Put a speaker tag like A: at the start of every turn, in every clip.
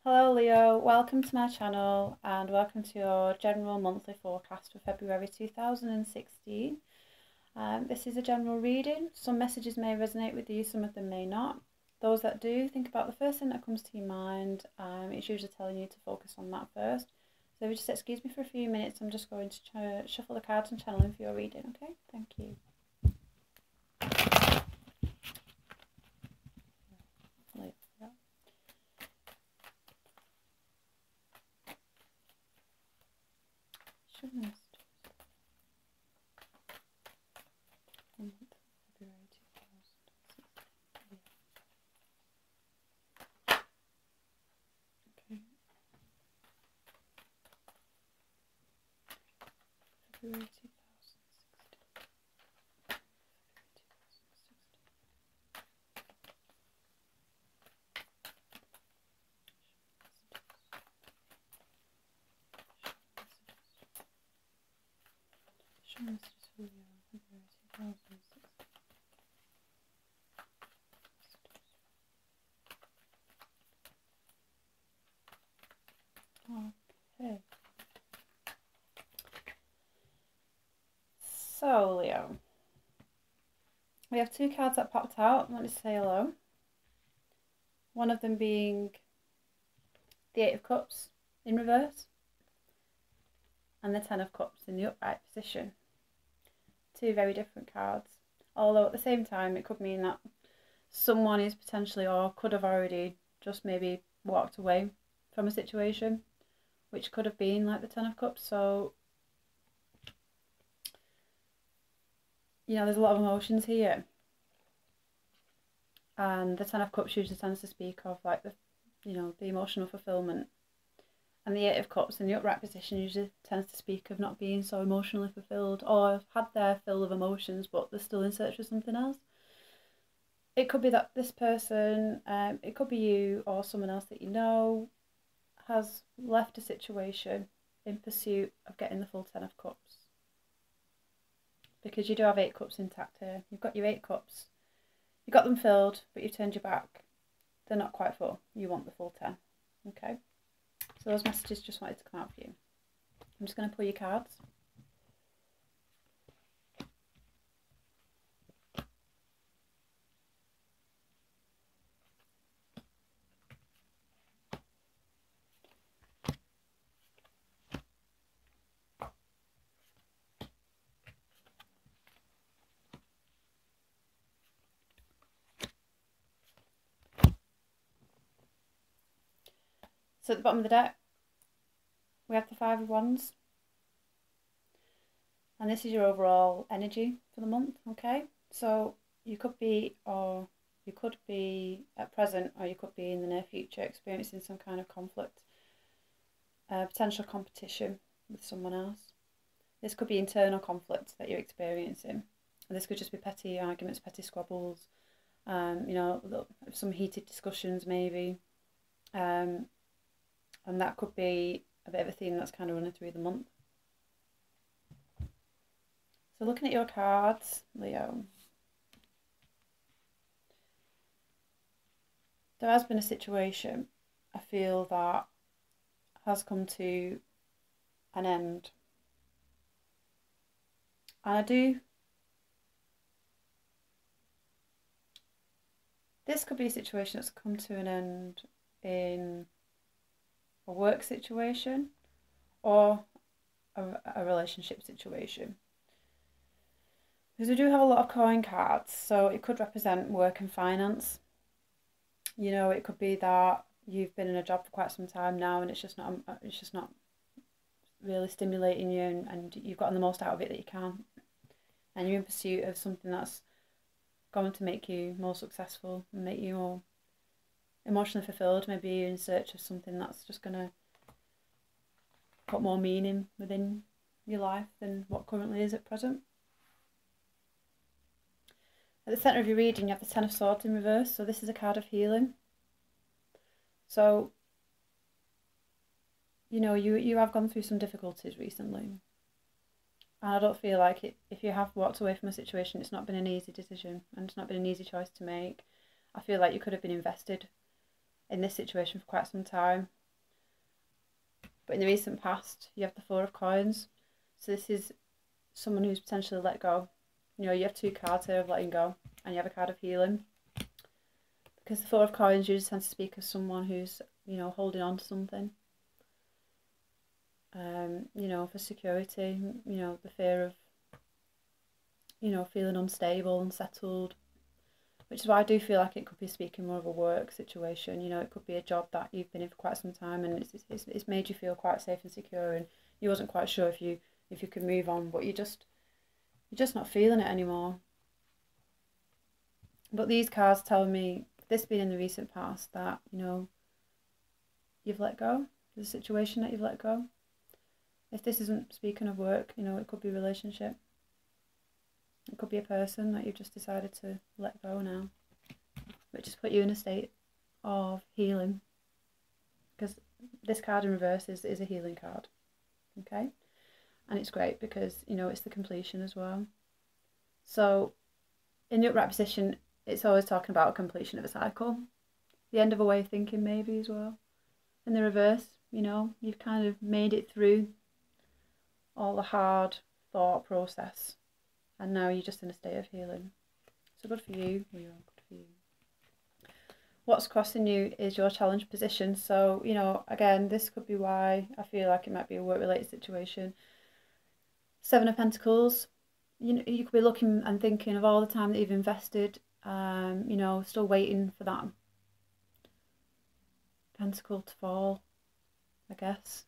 A: Hello Leo, welcome to my channel and welcome to your general monthly forecast for February 2016. This is a general reading. Some messages may resonate with you, some of them may not. Those that do, think about the first thing that comes to your mind. It's usually telling you to focus on that first. So if you just excuse me for a few minutes, I'm just going to shuffle the cards and channel them for your reading, okay? Thank you. February 2016. Okay. So, Leo, we have two cards that popped out. I want to say hello. One of them being the Eight of Cups in reverse and the Ten of Cups in the upright position. Two very different cards. Although at the same time, it could mean that someone is potentially or could have already just maybe walked away from a situation, which could have been like the Ten of Cups. So, you know, there's a lot of emotions here. And the Ten of Cups usually tends to speak of like the emotional fulfillment. And the Eight of Cups in the upright position usually tends to speak of not being so emotionally fulfilled or had their fill of emotions, but they're still in search of something else. It could be that this person, it could be you or someone else that you know, has left a situation in pursuit of getting the full Ten of Cups. Because you do have 8 cups intact here. You've got your 8 cups. You've got them filled, but you've turned your back. They're not quite full. You want the full 10. Okay? So those messages just wanted to come out for you. I'm just going to pull your cards. So at the bottom of the deck, we have the Five of Wands. And this is your overall energy for the month, okay? So you could be, or you could be at present, or you could be in the near future experiencing some kind of conflict, potential competition with someone else. This could be internal conflict that you're experiencing. And this could just be petty arguments, petty squabbles, some heated discussions maybe. And that could be a bit of a theme that's kind of running through the month. So looking at your cards, Leo, there has been a situation, I feel, that has come to an end. And this could be a situation that's come to an end in a work situation or a relationship situation. Because we do have a lot of coin cards, so it could represent work and finance. You know, it could be that you've been in a job for quite some time now and it's just not really stimulating you, and you've gotten the most out of it that you can. And you're in pursuit of something that's going to make you more successful and make you more emotionally fulfilled. Maybe you're in search of something that's just going to put more meaning within your life than what currently is at present. At the centre of your reading, you have the Ten of Swords in reverse. So this is a card of healing. So, you know, you have gone through some difficulties recently. And I don't feel like if you have walked away from a situation, it's not been an easy decision and it's not been an easy choice to make. I feel like you could have been invested in this situation for quite some time. But in the recent past, you have the Four of Coins. So this is someone who's potentially let go. You know, you have two cards here of letting go, and you have a card of healing. Because the Four of Coins usually tends to speak of someone who's, you know, holding on to something. You know, for security, you know, the fear of, you know, feeling unstable, unsettled, which is why I do feel like it could be speaking more of a work situation. You know, it could be a job that you've been in for quite some time, and it's made you feel quite safe and secure, and you wasn't quite sure if you could move on, but you're just not feeling it anymore. But these cards tell me, this being in the recent past, that, you know, you've let go. There's a situation that you've let go. If this isn't speaking of work, you know, it could be a relationship. It could be a person that you've just decided to let go now, which has put you in a state of healing. Because this card in reverse is a healing card, okay? And it's great because, you know, it's the completion as well. So in the upright position, it's always talking about a completion of a cycle, the end of a way of thinking maybe as well. In the reverse, you know, you've kind of made it through all the hard thought process, and now you're just in a state of healing. So good for you. We are good for you. What's crossing you is your challenge position. So, you know, again, this could be why I feel like it might be a work-related situation. Seven of Pentacles. You know, you could be looking and thinking of all the time that you've invested, you know, still waiting for that pentacle to fall, I guess.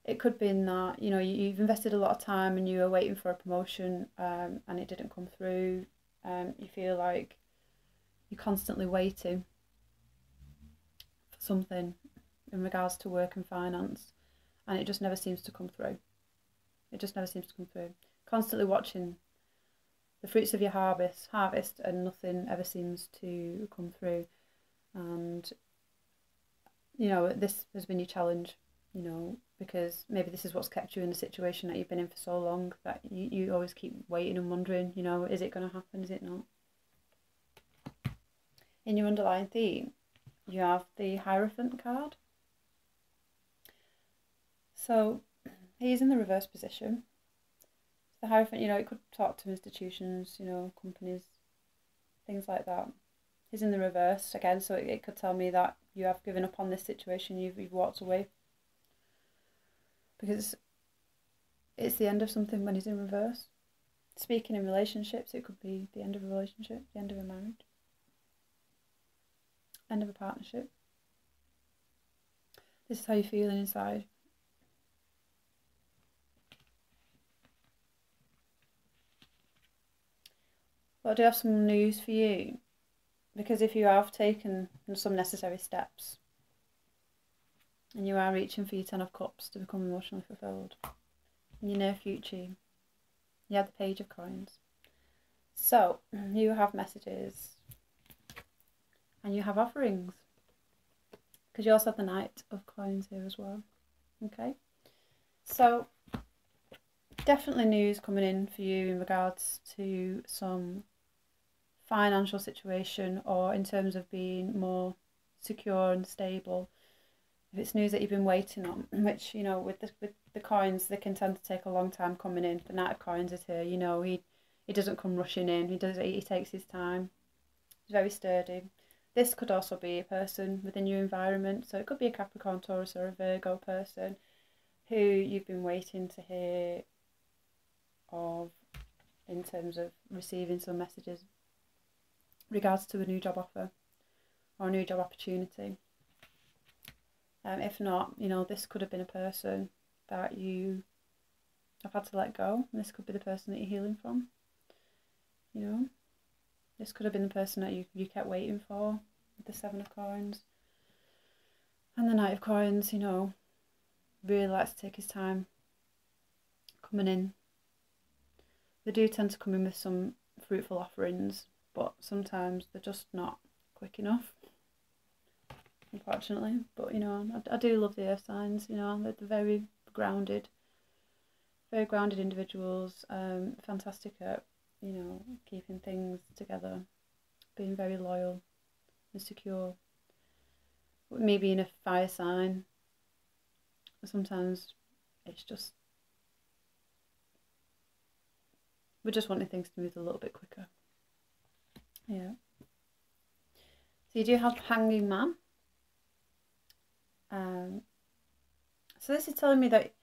A: It could be in that, you know, you've invested a lot of time and you were waiting for a promotion, and it didn't come through. You feel like you're constantly waiting for something in regards to work and finance, and it just never seems to come through. It just never seems to come through. Constantly watching the fruits of your harvest, and nothing ever seems to come through. And, you know, this has been your challenge, you know, because maybe this is what's kept you in the situation that you've been in for so long, that you always keep waiting and wondering, you know, is it going to happen, is it not? In your underlying theme, you have the Hierophant card. So he's in the reverse position. The Hierophant, you know, it could talk to institutions, you know, companies, things like that. He's in the reverse again, so it could tell me that you have given up on this situation, you've walked away. Because it's the end of something when he's in reverse. Speaking in relationships, it could be the end of a relationship, the end of a marriage, end of a partnership. This is how you're feeling inside. But I do have some news for you, because if you have taken some necessary steps and you are reaching for your Ten of Cups to become emotionally fulfilled, in your near future, you have the Page of Coins. So you have messages and you have offerings, because you also have the Knight of Coins here as well. Okay, so definitely news coming in for you in regards to some financial situation, or in terms of being more secure and stable. If it's news that you've been waiting on, which, you know, with the coins, they can tend to take a long time coming in. The Knight of Coins is here, you know, he doesn't come rushing in, he takes his time. He's very sturdy. This could also be a person within your environment, so it could be a Capricorn, Taurus or a Virgo person who you've been waiting to hear of in terms of receiving some messages regards to a new job offer or a new job opportunity. If not, you know, this could have been a person that you have had to let go, and this could be the person that you're healing from. You know, this could have been the person that you kept waiting for, with the Seven of Coins. And the Knight of Coins, you know, really likes to take his time coming in. They do tend to come in with some fruitful offerings, but sometimes they're just not quick enough, unfortunately. But, you know, I do love the earth signs, you know, they're very grounded individuals, fantastic at, you know, keeping things together, being very loyal and secure. maybe in a fire sign, sometimes it's just, we're just wanting things to move a little bit quicker. Yeah. So you do have Hanging Man. So this is telling me that,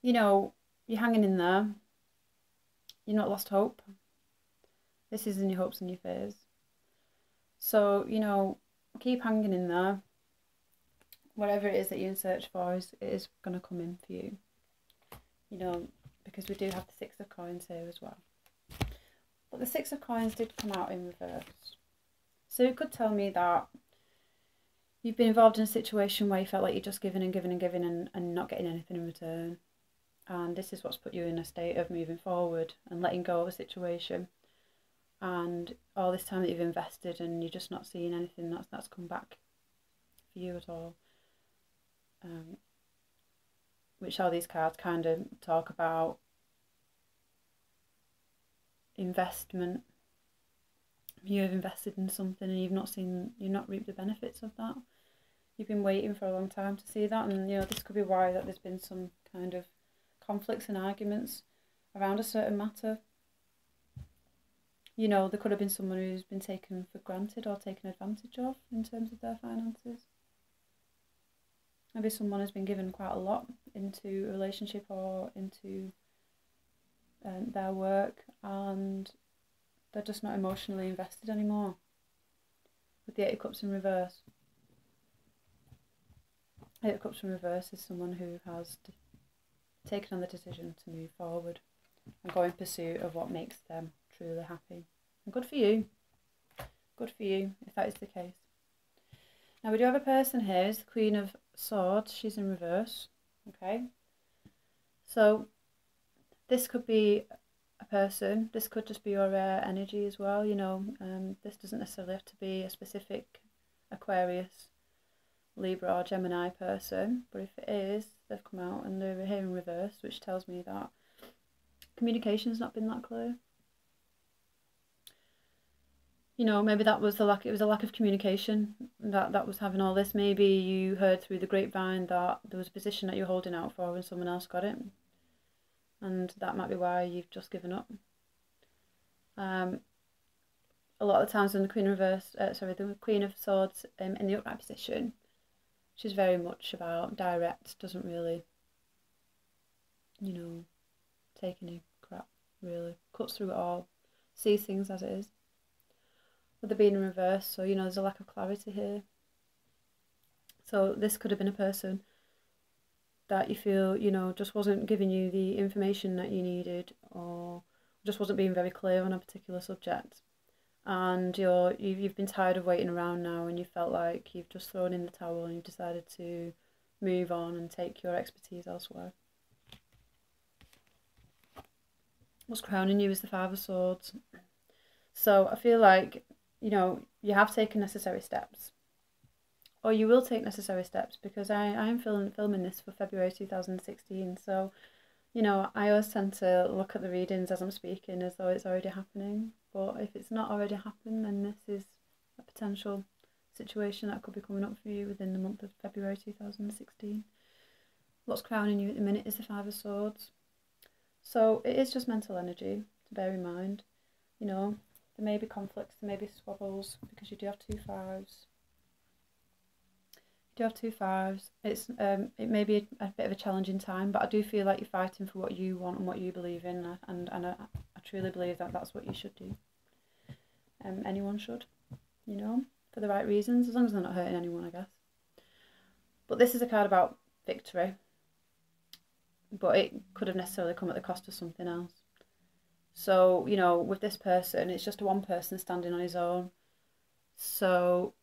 A: you know, you're hanging in there. You're not lost hope. This is in your hopes and your fears. So, you know, keep hanging in there. Whatever it is that you're in search for it is going to come in for you. You know, because we do have the Six of Coins here as well. But the Six of Coins did come out in reverse. So it could tell me that you've been involved in a situation where you felt like you're just giving and giving and giving and not getting anything in return. And this is what's put you in a state of moving forward and letting go of a situation. And all this time that you've invested and you're just not seeing anything that's come back for you at all. Which all these cards kind of talk about investment. You have invested in something and you've not reaped the benefits of that. You've been waiting for a long time to see that, and you know this could be why that there's been some kind of conflicts and arguments around a certain matter. You know, there could have been someone who's been taken for granted or taken advantage of in terms of their finances. Maybe someone has been given quite a lot into a relationship or into their work, and they're just not emotionally invested anymore. With the Eight of Cups in reverse. Eight of Cups in reverse is someone who has taken on the decision to move forward and go in pursuit of what makes them truly happy. And good for you. Good for you, if that is the case. Now we do have a person here, it's the Queen of Swords. She's in reverse. Okay. So this could be a person. This could just be your energy as well. You know, this doesn't necessarily have to be a specific Aquarius, Libra or Gemini person. But if it is, they've come out and they're here in reverse, which tells me that communication's not been that clear. You know, maybe that was it was a lack of communication that was having all this. Maybe you heard through the grapevine that there was a position that you're holding out for and someone else got it. And that might be why you've just given up. A lot of the times when the the Queen of Swords in the upright position, she's very much about direct, doesn't really, you know, take any crap, really. Cuts through it all, sees things as it is. With it being in reverse, so, you know, there's a lack of clarity here. So this could have been a person that you feel, you know, just wasn't giving you the information that you needed, or just wasn't being very clear on a particular subject. And you've been tired of waiting around now, and you felt like you've just thrown in the towel and you've decided to move on and take your expertise elsewhere. What's crowning you is the Five of Swords. So I feel like, you know, you have taken necessary steps. Or you will take necessary steps, because I am filming this for February 2016. So, you know, I always tend to look at the readings as I'm speaking as though it's already happening. But if it's not already happened, then this is a potential situation that could be coming up for you within the month of February 2016. What's crowning you at the minute is the Five of Swords. So it is just mental energy to bear in mind. You know, there may be conflicts, there may be squabbles, because you do have two fives. You do have two fives. It may be a bit of a challenging time, but I do feel like you're fighting for what you want and what you believe in, and I truly believe that that's what you should do. Anyone should, you know, for the right reasons, as long as they're not hurting anyone, I guess. But this is a card about victory, but it could have necessarily come at the cost of something else. So, you know, with this person, it's just one person standing on his own. So